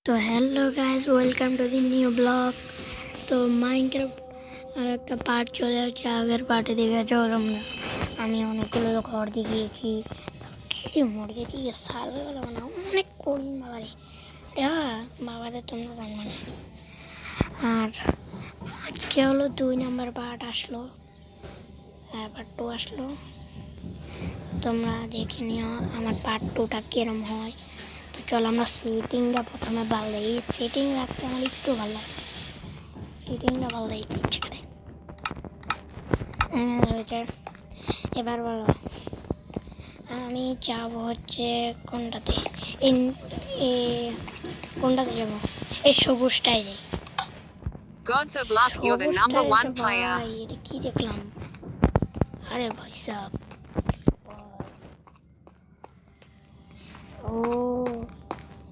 তো hello guys, welcome to the new blog. তো Minecraft আর একটা পার্ট চলে যাচ্ছে। আগের পার্টে দেখেছো তোমরা, আমি অনেকগুলো ঘর দেখিয়েছি, কিছু মুরগি দিয়ে সালগুলো বানাও অনেক করি বাবারে। বাবারে তোমরা জানবে না। আর আজকে হলো 2 নম্বর পার্ট আসলো, আর পার্ট 2 আসলো। তোমরা দেখে নিও আমার পার্ট 2টা কিরম হয়। তো চলো আমরা সেটিংটা প্রথমে ভালো এই সেটিং রাখতে আমার একটু ভালো লাগে। সেটিংটা ভালো লাগে ইচ্ছে করে। এবার বলো, আমি যাব হচ্ছে কোনটাতে, কোনটাতে যাবো? এই সবুজটাই যাই। Gods of luck, you're the number one player. এটা কি দেখলাম? আরে ভাই সাহেব, ও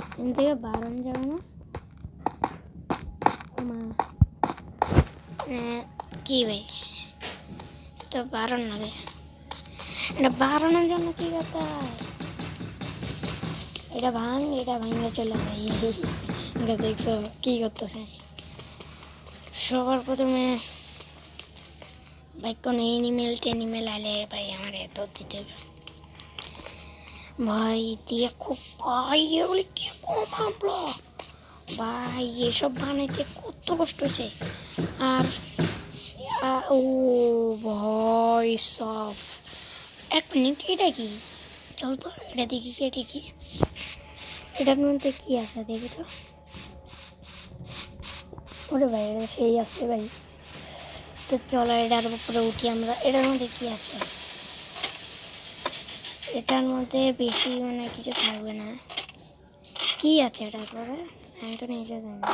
এখান থেকে বারণ যাবে না? কি ভাই, তো বারণ লাগে। এটা বাড়ানোর জন্য কি করতে হয়? এটা ভাঙে চলে যায়। দেখছো কি করতেছে? সবার প্রথমে ভাই কোনো এনিমেল আলে ভাই আমার এত দিতে হবে ভাই। দিয়ে খুব ভাই এগুলি কি কমাবলো ভাই, এসব বানাইতে কত কষ্ট হচ্ছে। আর ও ভাই সব, 1 মিনিট, এটা কি? চল তো এটা দেখি, এটা কি? এটার মধ্যে কি আছে দেখি তো। ওরে ভাই এটা সেই আছে ভাই। তো চলো এটার উপরে উঠি আমরা। এটার মধ্যে কি আছে? এটার মধ্যে বেশি মানে কিছু থাকবে না। কি আছে এটার পরে? আমি তো নিজে জানি না,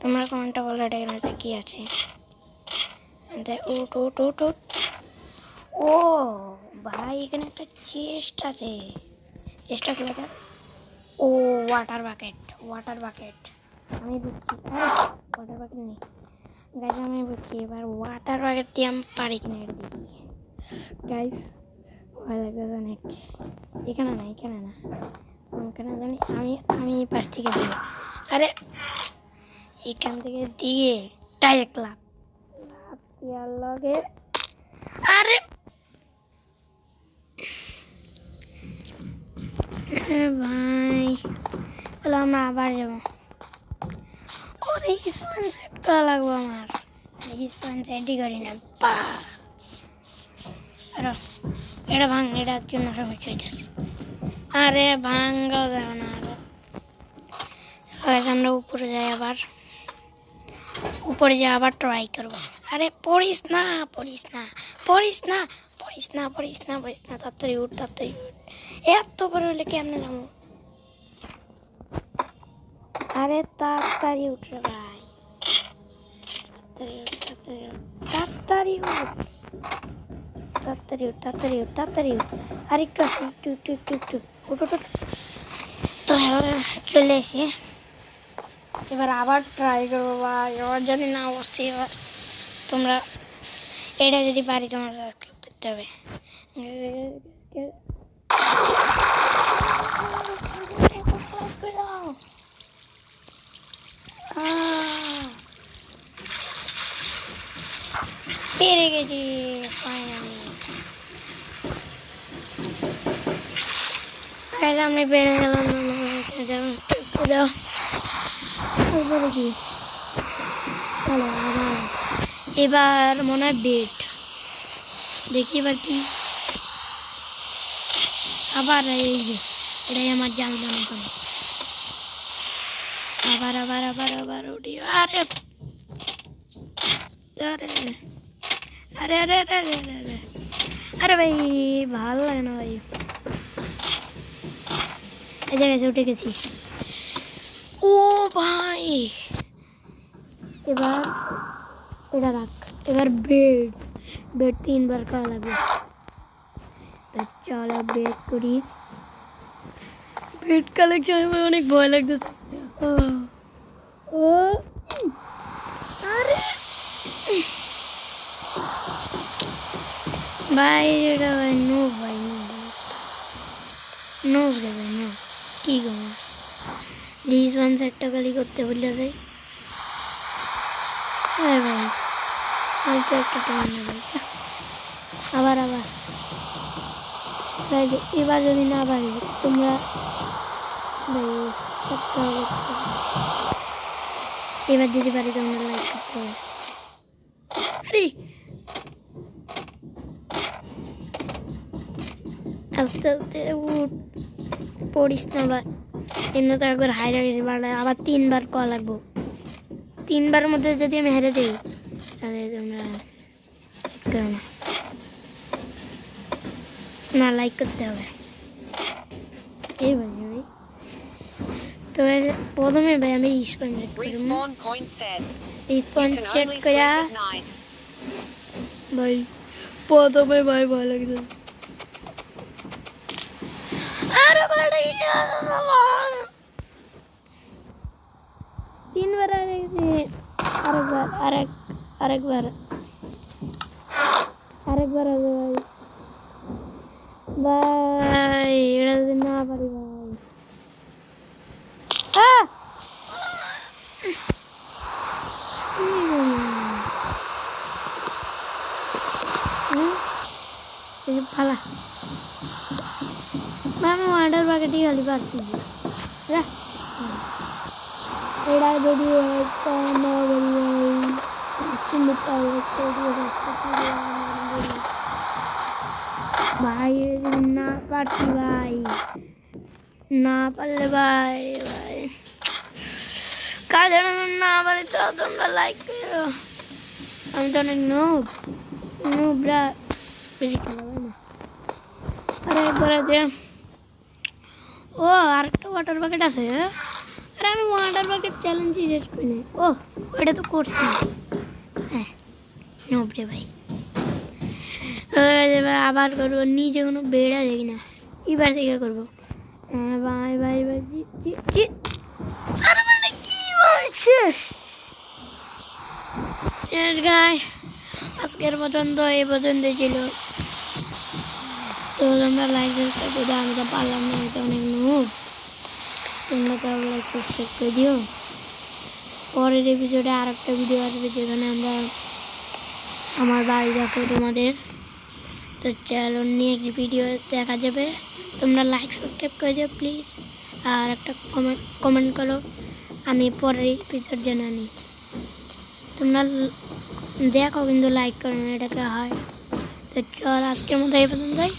তোমরা কমেন্টটা বলো এটার মধ্যে কি আছে। উঠ উঠ উঠ উঠ। ও ভাই এখানে একটা চেস্ট আছে। চেষ্টা করে দেখ। ও ওয়াটার বাকেট আমি বুঝছি। ওয়াটার বাকেট নেই গাইজ, আমি বুঝছি। এবার ওয়াটার বাকেট দিয়ে আমি পারি কিনা এটা দেখি গাইজ। ভয় লাগবে অনেক। এখানে না ওখানে জানি। আমি এই পাশ থেকে দিয়ে, আরে এখান থেকে দিয়ে ডাইরেক্ট লাভ দেওয়ার লগে। আরে ভাই তাহলে আমরা আবার যাবো। ওরে স্পন সেট করা লাগবো আমার। স্পন সেটই করি না বা। এটা ভাঙ, এটার জন্য সমস্যা হইতেছে। আরে ভাঙ্গাও যাবে না। আমরা উপরে যাই, আবার ট্রাই করবো। আরে পড়িস না তাড়াতাড়ি উঠ। এত বড় হলে কেমনে যাবো? আরে তাড়াতাড়ি উঠে ভাই, তাড়াতাড়ি উঠ। আর একটু আসি, একটু উঠ। তো এবার চলে এসে এবার আবার ট্রাই করবো ভাই। এবার জানি না অবশ্যই। এবার তোমরা এটা যদি পারি তোমার করতে হবে। পেরে গেছি ফাইনালি। আমি পেরে গেলাম। কি এবার মনে হয় বেড দেখি। এবার কি? আবার এই যে এটাই আমার জাল বানাতে হবে। আবার উঠি। আরে আরে আরে আরে আরে আরে আরে ভাই ভালো লাগে না ভাই। এই জায়গায় উঠে গেছি। ও ভাই এবার এটা রাখ। এবার বেড 3বার খাওয়া লাগবে। চলো বেড করি। বেড কালেকশন অনেক ভয় লাগতেছে। ও আরে ভাই এটা ভাই নো কি গো দিস ওয়ান সেটটা খালি করতে ভুলে যাই। হ্যাঁ ভাই অল্প একটা টাইম না ভাই, আবার আবার ভাই এবার যদি না পারি তোমরা ভাই এবার যদি পারি তোমরা লাইক করতে হবে। আরে আস্তে আস্তে পড়িস না ভাই, এমনি তো একবার হাইরা গেছি, আবার 3বার কল লাগবো। 3বারের মধ্যে যদি আমি হেরে যাই তাহলে তোমরা না লাইক করতে হবে। এই ভাই তো প্রথমে ভাই আমি respond Respawn point set. Respond Can check only করে sleep at night. ভাই প্রথমে ভাই ভয় লাগছে। আরে ভাই 3বার আর আরেকবার হবে ভাই। ভাই এটা যদি না পারি ভাই ফালা আমি ওয়াটার বাকেটই খালি পারছি এটা যদি ভাই না পারছি ভাই, না পারলে ভাই ভাই কাজ না পারি তো তোমরা লাইক করো। আমি তো অনেক নুবরা বেশি খেলা হয় না। আরে একবার আছে ও আরেকটা ওয়াটার বাকেট আছে। আরে আমি ওয়াটার বাকেট চ্যালেঞ্জ শেষ করি না। ও ওটা তো করছি হ্যাঁ নুবরে ভাই। এবার আবার করবো, নিজে কোনো বেড় আছে কিনা এবার থেকে করবো। হ্যাঁ ভাই ভাই ভাই আজকের পর্যন্ত এই পর্যন্তই ছিল। তো তোমরা লাইক সাবস্ক্রাইব করে দাও, আমি তো পারলাম না, আমি তো অনেক নুব। তোমরা তো লাইক সাবস্ক্রাইব করে দিও। পরের এপিসোডে আর একটা ভিডিও আসবে যেখানে আমরা আমার বাড়ি দেখো তোমাদের। তো চলো নেক্সট ভিডিও দেখা যাবে। তোমরা লাইক সাবস্ক্রাইব করে দিও প্লিজ, আর একটা কমেন্ট করো আমি পরের এপিসোড জানানি। তোমরা দেখো কিন্তু লাইক করো না, এটাকে হয়। তো চল আজকের মতো এই পর্যন্তই।